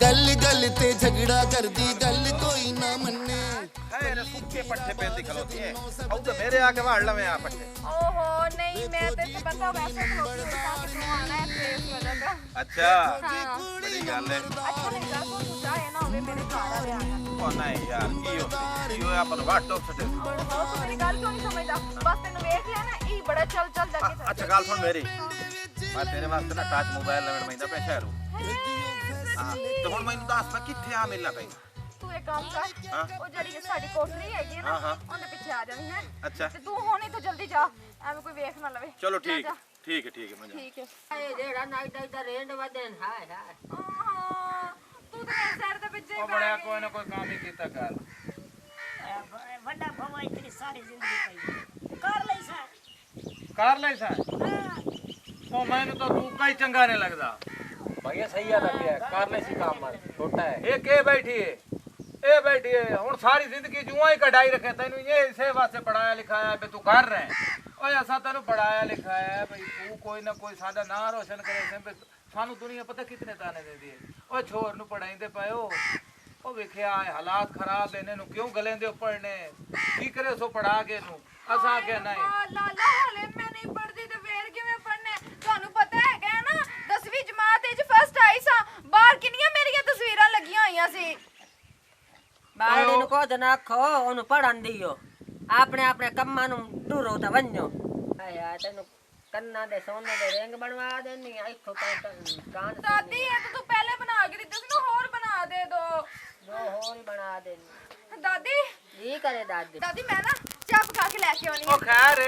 गल गल ते झगड़ा कर दी गल कोई ना मन्ने है सुखे पट्टे पे खलोती है अब तो मेरे आके वाड़ लवे आ पट्टे ओहो नहीं मैं तो पता वैसे खलोती हूं ताकि तू आना है प्लेस वजह का अच्छा हां बड़ी गल है अच्छा नहीं कर तू चाहे ना होवे मेरे घर आ गया ओ नहीं यार यो अपन वाटो सटे तू मेरी गल क्यों नहीं समझदा बस तेनु देख लिया ना ई बड़ा चल चल जगे अच्छा गल सुन मेरी मैं तेरे वास्ते ना टच मोबाइल लेवन मैंदा पे शहरों हां तो हुन मैनू दस मैं किथे आ मिलना पई तू एक काम कर ओ जड़ी साडी कोठरी हैगी ना ओंदे पीछे आ जावी है अच्छा ते तू होनी तो जल्दी जा एवे कोई देख ना लवे चलो ठीक है मैं ठीक है ए जेड़ा नाइट दा रेंड वदन हाय हाय तू तो मेरे सर दे पिछे ओ बड़ा कोई ना कोई काम ही कीता कर वड्डा भवाई तेरी सारी जिंदगी पई कर ले सा ओ मैंने तो तू कई चंगा नहीं लगदा भैया सही है लग गया कर ले सी काम मत छोटा है ये के बैठी है हुन सारी जिंदगी जुआ ही कढ़ाई रखे तैनू ये इसे वास्ते पढ़ाया लिखाया बे तू कर रहे ओए असा तैनू पढ़ाया लिखाया है भाई तू कोई ना कोई सादा ना रोशन करे से सानू दुनिया पता कितने ताने देदी है ओए छोर नु पढ़ाईंदे पायो ओ वेखिया हालात खराब है इन्हें क्यों गलेंदे पढ़ने की करे सो पढ़ा के नु असा के नहीं लाला हाले मैं नहीं पढ़दी ते फेर किवें पढ़ने थानू पता है ना 10वीं जमात विच फर्स्ट आई सा बाहर किनियां मेरियां तस्वीरां लगियां होईयां सी बाड़ी नु को ना खो ओनु पढ़न दियो अपने अपने कम्मा नु दूरो ता वन्यो हाय हाय तेनु कन्ना दे सोने दे रिंग बनवा देनी इथों कान दादी ये तो तू पहले बना के दी ना और बना दे दो और ही बना देनी दादी जी करे दादी दादी मैं ना चाय पका के लेके आनी ओ खैर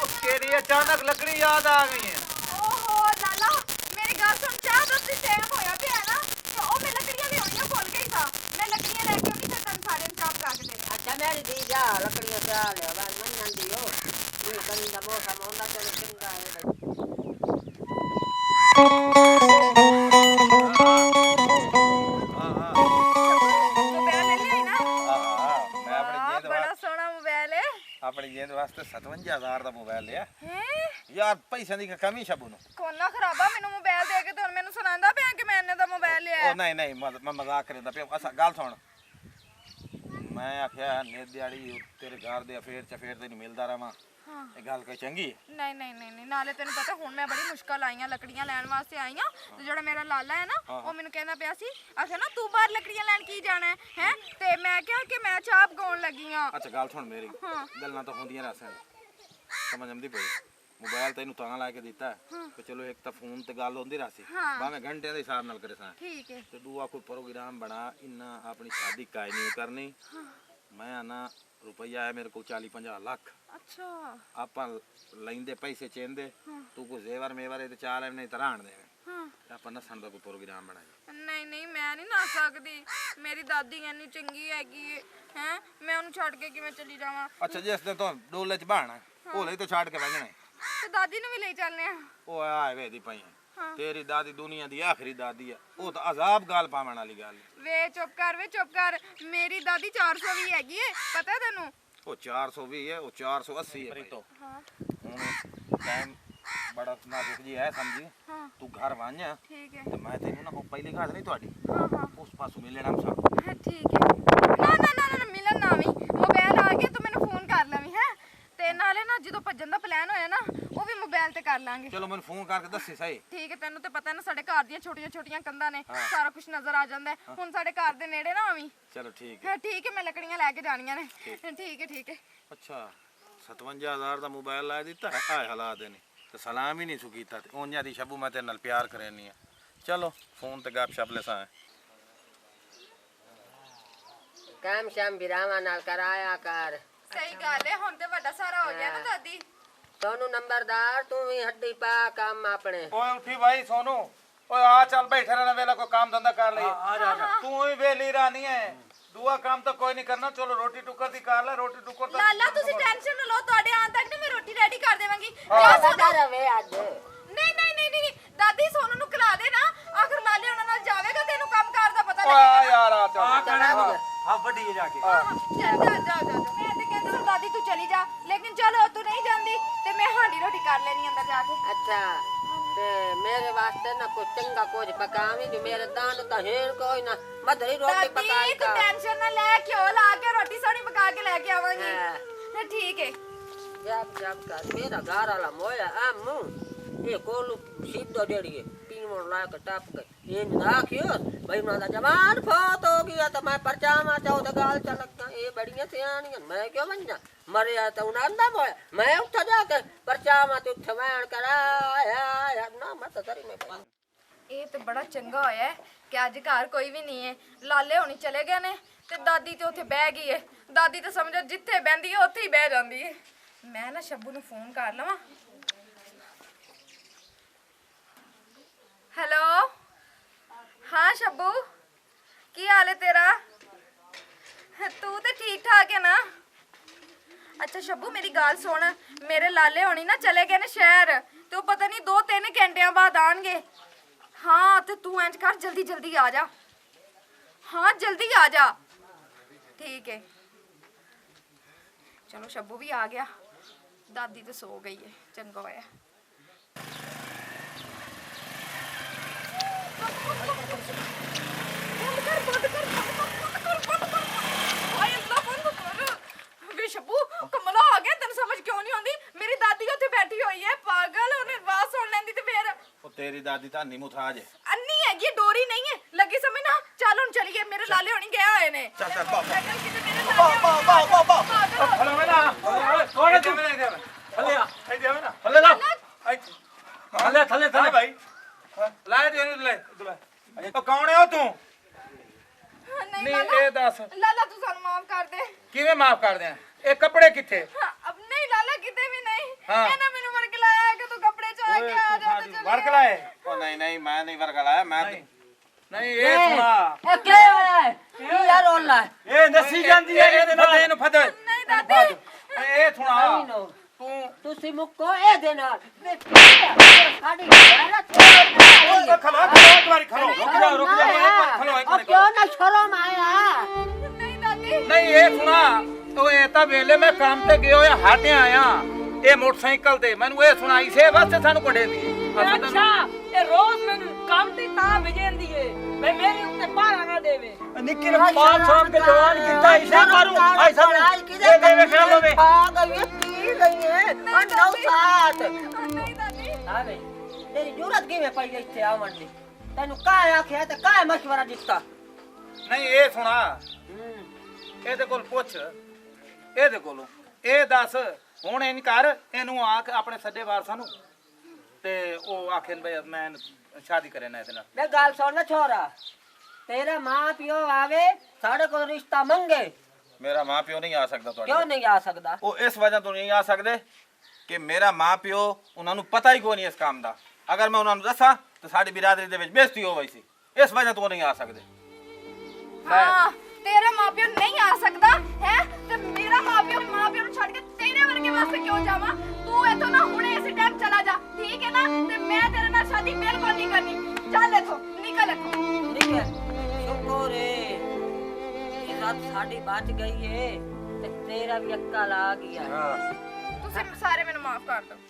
ओ केरी अचानक लकड़ी याद आ गई है ओहो लाला मेरी गल सुन चाय दस्ती टाइम होया पे है ना तो ओ मैं लकड़ियां भी होनियां भूल गई था मैं लकड़ियां लेके आनी फिर तन सारे चाय पका के दे अच्छा मेरी दी जा लकड़ियां से आ ले बस मन नंदी हो ये कनिंदा मौसम होंदा चले चिंगा है मोबाइल ले लिया ना मैं अपनी जेब बड़ा सोना मोबाइल है अपनी जेब वास्ते 57000 ਦਾ ਮੋਬਾਈਲ ਲਿਆ हैं ਯਾਰ ਪੈਸਿਆਂ ਦੀ ਕਮੀ ਸ਼ਬੂ ਨੂੰ ਕੋਨਾ ਖਰਾਬਾ ਮੈਨੂੰ ਮੋਬਾਈਲ ਦੇ ਕੇ ਤੇ ਹੁਣ ਮੈਨੂੰ ਸੁਣਾਉਂਦਾ ਪਿਆ ਕਿ ਮੈਂ ਇੰਨੇ ਦਾ ਮੋਬਾਈਲ ਲਿਆ ਉਹ ਨਹੀਂ ਮੈਂ ਮਜ਼ਾਕ ਕਰਦਾ ਪਿਆ ਅਸਾ ਗੱਲ ਸੁਣ ਮੈਂ ਆਖਿਆ ਨੇਦ ਦਿਹਾੜੀ ਤੇਰੇ ਘਰ ਦੇ ਅਫੇਰ ਚਫੇਰ ਤੇ ਨਹੀਂ ਮਿਲਦਾ ਰਵਾਂ ਇਹ ਗੱਲ ਕੋਈ ਚੰਗੀ ਹੈ ਨਹੀਂ ਨਾਲੇ ਤੈਨੂੰ ਪਤਾ ਹੁਣ ਮੈਂ ਬੜੀ ਮੁਸ਼ਕਲ ਆਈਆਂ ਲੱਕੜੀਆਂ ਲੈਣ ਵਾਸਤੇ ਆਈਆਂ ਤੇ ਜਿਹੜਾ ਮੇਰਾ ਲਾਲਾ ਹੈ ਨਾ ਉਹ ਮੈਨੂੰ ਕਹਿੰਦਾ ਪਿਆ ਸੀ ਆਖਿਆ ਨਾ ਤੂੰ ਬਾਹਰ ਲੱਕੜੀਆਂ ਲੈਣ ਕੀ ਜਾਣਾ ਹੈ ਤੇ ਮੈਂ ਕਿਹਾ ਕਿ ਮੈਂ ਚਾਹ ਪਕਾਉਣ ਲੱਗੀ ਆ ਅੱਛਾ ਗੱਲ ਸੁਣ ਮੇਰੀ ਗੱਲਾਂ ਤਾਂ ਹੁੰਦੀਆਂ ਰਸਨ ਸਮਝ ਆਉਂਦੀ ਪਈ मोबाइल तेन तां ला के दिता कि चलो एक तो फोन ते गल होंदी रही भावें घंटे के हिसाब नाल करे ठीक है ते दूआ कोई प्रोग्राम बना इन्ना अपनी शादी काई नहीं करनी मैं आना रुपया है मेरे को 40-50 लाख अच्छा आप लेंदे पैसे चेंदे तू कोई जेवर मेवर ते चार नहीं तराण दे आप नसन का कोई प्रोग्राम बनाए नहीं मैं नहीं नस सकदी मेरी दादी इन्नी चंगी हैगी है मैं उन्हें छड़ के किवें चली जावां अच्छा जिस दिन तो डोले च बहना भोले तो छड़ के वजना ਤੇ ਦਾਦੀ ਨੂੰ ਵੀ ਲੈ ਚੱਲਨੇ ਆ ਉਹ ਆਏ ਵੇ ਦੀ ਪਈ ਤੇਰੀ ਦਾਦੀ ਦੁਨੀਆ ਦੀ ਆਖਰੀ ਦਾਦੀ ਹੈ ਉਹ ਤਾਂ ਅਜ਼ਾਬ ਗਾਲ ਪਾਵਣ ਵਾਲੀ ਗੱਲ ਵੇ ਚੁੱਪ ਕਰ ਮੇਰੀ ਦਾਦੀ 400 ਵੀ ਹੈਗੀ ਏ ਪਤਾ ਤੈਨੂੰ ਉਹ 420 है वो 480 है तो टाइम बड़ा नाजुक जी है समझी तू घर वांया ठीक है तो मैं तेनू ना पहली घात नहीं ਤੁਹਾਡੀ उस पासों मिलना हम सब हां ठीक है ना मिलन ना भी मोबाइल आ गया तू मैंने फोन कर लवी है ਤੇ ਨਾਲੇ ਨਾ ਜਦੋਂ ਭੱਜਣ ਦਾ ਪਲਾਨ ਹੋਇਆ ਨਾ ਉਹ ਵੀ ਮੋਬਾਈਲ ਤੇ ਕਰ ਲਾਂਗੇ ਚਲੋ ਮੈਨੂੰ ਫੋਨ ਕਰਕੇ ਦੱਸੀ ਸਹੀ ਠੀਕ ਹੈ ਤੈਨੂੰ ਤੇ ਪਤਾ ਨਾ ਸਾਡੇ ਘਰ ਦੀਆਂ ਛੋਟੀਆਂ ਕੰਧਾਂ ਨੇ ਸਾਰਾ ਕੁਝ ਨਜ਼ਰ ਆ ਜਾਂਦਾ ਹੁਣ ਸਾਡੇ ਘਰ ਦੇ ਨੇੜੇ ਨਾ ਆਵੀਂ ਚਲੋ ਠੀਕ ਹੈ ਹਾਂ ਠੀਕ ਹੈ ਮੈਂ ਲੱਕੜੀਆਂ ਲੈ ਕੇ ਜਾਣੀਆਂ ਨੇ ਠੀਕ ਹੈ ਅੱਛਾ 57000 ਦਾ ਮੋਬਾਈਲ ਲਾ ਦਿੱਤਾ ਹਾਏ ਹਾਲਾਤ ਨੇ ਤੇ ਸਲਾਮ ਹੀ ਨਹੀਂ ਸੁ ਕੀਤਾ ਤੇ ਉਹਨਾਂ ਦੀ ਸ਼ਬੂ ਮੈਂ ਤੇਰੇ ਨਾਲ ਪਿਆਰ ਕਰਨੀ ਆ ਚਲੋ ਫੋਨ ਤੇ ਗੱਪ ਸ਼ਪ ਲੈਸਾਂ काम श्याम विरामा नाल कराया कर सही गल है हुन ते बड़ा सारा हो गया ना दादी सोनू नंबरदार तू ही हड्डी पा काम अपने ओए उठी भाई सोनू ओए आ चल बैठे रहना वेला कोई काम धंधा कर ले आ जा तू ही वेली रानी है दुआ काम तो कोई नहीं करना चलो रोटी टुकर दी कर ले रोटी टुकर तो लाला तुसी टेंशन ना लो तोड़े आन तक ना मैं रोटी रेडी कर देवांगी ज्यादा रवे आज नहीं दादी सोनू नु खिला दे ना आखिर लाले उना नाल जावेगा तेनु काम कार दा पता ओए लगेगा यार आ चल हां बड़ी है जाके जा मैं ते कहंदी सी दादी तू चली जा लेकिन चलो तू नहीं जांदी ते मैं हांडी रोटी कर लेनी अंदर जाके अच्छा ਤੇ ਮੇਰੇ ਵਾਸਤੇ ਨਾ ਕੋਈ ਚੰਗਾ ਕੁਝ ਪਕਾਵੀਂ ਜੀ ਮੇਰੇ ਦੰਦ ਤਾਂ ਹੈਣ ਕੋਈ ਨਾ ਮਧਰੀ ਰੋਟੀ ਪਕਾਈ ਦਾਦੀ ਤੂੰ ਟੈਨਸ਼ਨ ਨਾ ਲੈ ਘਿਓ ਲਾ ਕੇ ਰੋਟੀ ਸੋਹਣੀ ਪਕਾ ਕੇ ਲੈ ਕੇ ਆਵਾਂਗੀ ਤੇ ਠੀਕ ਹੈ ਜਬ ਕਰ ਮੇਰਾ ਘਰ ਵਾਲਾ ਮੋਇਆ ਆਮੂ ਇਹ ਕੋਲੂ ਸਿੱਧੋ ਜਿਹੜੀ ਪੀਵਣ ਲਾ ਕੇ ਟੱਪ ਗਈ ਇਹ ਨਾਖਿਓ ਬਈ ਉਹਨਾਂ ਦਾ ਜਵਾਨ ਫੌਤ ਹੋ ਗਿਆ ਤਾਂ ਮੈਂ ਪਰਚਾਵਾਂ ਚੌਦ ਗਾਲ ਚ ਲੱਗਾ ਇਹ ਬੜੀਆਂ ਸਿਆਣੀਆਂ ਮੈਂ ਕਿਉਂ ਮੰਨਾਂ ਮਰਿਆ ਤਾਂ ਉਹਨਾਂ ਦਾ ਮੋਇਆ ਮੈਂ ਉੱਥੇ ਜਾ ਕੇ ਪਰਚਾਵਾਂ ਤੇ ਉੱਥੇ ਵੈਣ ਕਰਾਇਆ ਨਾ ਮੈਂ ਤਾਂ ਸਰੀ ਮੈਂ ਪਾ ਇਹ ਤੇ ਬੜਾ ਚੰਗਾ ਹੋਇਆ ਹੈ ਕਿ ਅੱਜ ਘਰ ਕੋਈ ਵੀ ਨਹੀਂ ਹੈ ਲਾਲੇ ਹੋਣੀ ਚਲੇ ਗਏ ਨੇ ਤੇ ਦਾਦੀ ਤੇ ਉੱਥੇ ਬਹਿ ਗਈ ਹੈ ਦਾਦੀ ਤਾਂ ਸਮਝੋ ਜਿੱਥੇ ਬਹਿੰਦੀ ਹੈ ਉੱਥੇ ਹੀ ਬਹਿ ਜਾਂਦੀ ਹੈ ਮੈਂ ਨਾ ਸ਼ੱਬੂ ਨੂੰ ਫੋਨ ਕਰ ਲਵਾਂ ਹੈਲੋ ਹਾਂ ਸ਼ੱਬੂ ਕੀ ਹਾਲ ਹੈ ਤੇਰਾ ਤੂੰ ਤੇ ਠੀਕ ਠਾਕ ਹੈ ਨਾ ਅੱਛਾ ਸ਼ੱਬੂ ਮੇਰੀ ਗੱਲ ਸੁਣ ਮੇਰੇ ਲਾਲੇ ਹੋਣੀ ਨਾ ਚਲੇ ਗਏ ਨੇ ਸ਼ਹਿਰ ਤੇ ਉਹ ਪਤਾ ਨਹੀਂ 2-3 ਘੰਟਿਆਂ ਬਾਅਦ ਆਣਗੇ हाँ तो तू इंज कर जल्दी जल्दी आ जा हाँ जल्दी आ जा ठीक है चलो शब्बू भी आ गया दादी तो सो गई है चंगा होया शब्बू कमला आ गया तेन समझ क्यों नहीं आती मेरी दादी उत्थे बैठी हुई है पागल उन्हें आवाज सुन लेंदी ते फिर ਉਹ ਤੇਰੀ ਦਾਦੀ ਤਾਂ ਨਹੀਂ ਮੁਥਾਜ अन्नी हैगी डोरी नहीं है लगी समझ ना चल हुन चलिए मेरे लाले होनी गया आए ने ਚੱਲ ਚੱਲ ਬਾ बा ਹਲੋ ਮੇਰਾ ਕੋਣ ਤੇ ਮੇਰੇ ਦੇ ਹਲੇ ਆ ਇਹ ਦੇ ਨਾ ਹਲੇ ਲਾ ਥੱਲੇ ਥੱਲੇ ਥੱਲੇ ਭਾਈ ਲਾਏ ਦੇ ਇਹਨੂੰ ਲੈ ਉਹ ਕੌਣ ਹੈ ਉਹ ਤੂੰ नहीं ਨਹੀਂ लाला ਇਹ ਦੱਸ लाला तू सानू माफ कर दे ਕਿਵੇਂ ਮਾਫ ਕਰ ਦਿਆਂ ਇਹ ਕੱਪੜੇ ਕਿੱਥੇ अब नहीं लाला किते भी नहीं हाँ। इन्हें मैनू वर्ग लाया है कि तू कपड़े च आ के आ जा तो चलिए ਵਰਕ ਲਾਏ ਉਹ ਨਹੀਂ ਨਹੀਂ ਮੈਂ ਨਹੀਂ ਵਰਕ ਲਾਇਆ ਮੈਂ ਨਹੀਂ ਇਹ ਸੁਣਾ ਇਹ ਕੀ ਹੋਇਆ ਕੀ ਯਾਰ ਰੋਲਾ ਇਹ ਨਸੀ ਜਾਂਦੀ ਹੈ ਇਹਦੇ ਨਾਲ ਇਹਨੂੰ ਫੜ नहीं दादी ਇਹ ਸੁਣਾ ਤੂੰ ਤੁਸੀਂ ਮੁੱਕੋ ਇਹਦੇ ਨਾਲ ਸਾਡੀ ਗੈਰਤ ਖਲੋ ਇੱਕ ਵਾਰੀ ਖਲੋ ਰੁਕ ਜਾ ਖਲੋ ਇੱਕ ਵਾਰੀ ਕਿਉਂ ਨਾ ਸ਼ਰਮ ਆਇਆ नहीं दादी ਨਹੀਂ ਇਹ ਸੁਣਾ ਤੂੰ ਇਹ ਤਾਂ ਵੇਲੇ ਮੈਂ ਕੰਮ ਤੇ ਗਿਆ ਹੋਇਆ ਹਾਟੇ ਆਇਆ ਇਹ ਮੋਟਰਸਾਈਕਲ ਤੇ ਮੈਨੂੰ ਇਹ ਸੁਣਾਈ ਸੇ ਵਾਸਤੇ ਸਾਨੂੰ ਪੜੇ ਦੀ अच्छा ये रोज मैंने काम ते ता भेजेंदी है मैं मेरे उत्ते पारा ना देवे ਨਿੱਕੀ ਨੂੰ 5 ਸਾਲ ਕੇ ਜਵਾਨ ਕੀਤਾ ਇਸੇ ਮਾਰੂ ਐਸਾ ਇਹ ਦੇਵੇ ਖਾ ਲਵੇ ਆ ਗਈ ਕੀ ਗਈ ਹੈ ਨੌ ਸਾਤ नहीं दादी ਆ ਬਈ ਤੇਰੀ ਜੁਰਤ ਕਿਵੇਂ ਪਈ ਇੱਥੇ ਆਵਣ ਦੀ ਤੈਨੂੰ ਕਾਹ ਆਖਿਆ ਤੇ ਕਾਹ ਮਸ਼ਵਰਾ ਦਿੱਤਾ ਨਹੀਂ ਇਹ ਸੁਣਾ ਇਹਦੇ ਕੋਲ ਪੁੱਛ ਇਹਦੇ ਕੋਲੋਂ ਇਹ ਦੱਸ ਹੁਣ ਇਹ ਨਹੀਂ ਕਰ ਇਹਨੂੰ ਆ ਕੇ ਆਪਣੇ ਸੱਡੇ ਵਾਰਸਾਂ ਨੂੰ ਤੇ ਉਹ ਆਖੇ ਬਈ ਮੈਂ ਸ਼ਾਦੀ ਕਰੇ ਨਾ ਇਹਦੇ ਨਾਲ ਮੈਂ ਗੱਲ ਸੁਣ ਛੋਰਾ ਤੇਰਾ ਮਾਂ ਪਿਓ ਆਵੇ ਸਾਡੇ ਕੋਲ ਰਿਸ਼ਤਾ ਮੰਗੇ ਮੇਰਾ ਮਾਂ ਪਿਓ ਨਹੀਂ ਆ ਸਕਦਾ ਕਿਉਂ ਨਹੀਂ ਆ ਸਕਦਾ ਉਹ ਇਸ ਵਜ੍ਹਾ ਤੋਂ ਨਹੀਂ ਆ ਸਕਦੇ ਕਿ ਮੇਰਾ ਮਾਂ ਪਿਓ ਉਹਨਾਂ ਨੂੰ ਪਤਾ ਹੀ ਕੋਈ ਨਹੀਂ ਇਸ ਕੰਮ ਦਾ ਅਗਰ ਮੈਂ ਉਹਨਾਂ ਨੂੰ ਦੱਸਾਂ ਤਾਂ ਸਾਡੀ ਬਿਰਾਦਰੀ ਦੇ ਵਿੱਚ ਬੇਇੱਜ਼ਤੀ ਹੋਵੇ ਸੀ ਇਸ ਵਜ੍ਹਾ ਤੋਂ ਨਹੀਂ ਆ ਸਕਦੇ हाँ तेरा माँ प्यो नहीं आ सकता है तो मेरा माँ प्यो नु छोड़ के तेरे वर्गे वास्ते क्यों जावा तू इथों ना हुणे इसी टाइम चला जा ठीक है ना ते मैं तेरे नाल शादी बिल्कुल नहीं करनी चल इथों निकल इथों ठीक है शुक्र है ये रात साड़ी बच गई है ते तेरा भी अक्कल आ गया तुसी सारे मैनू माफ कर दो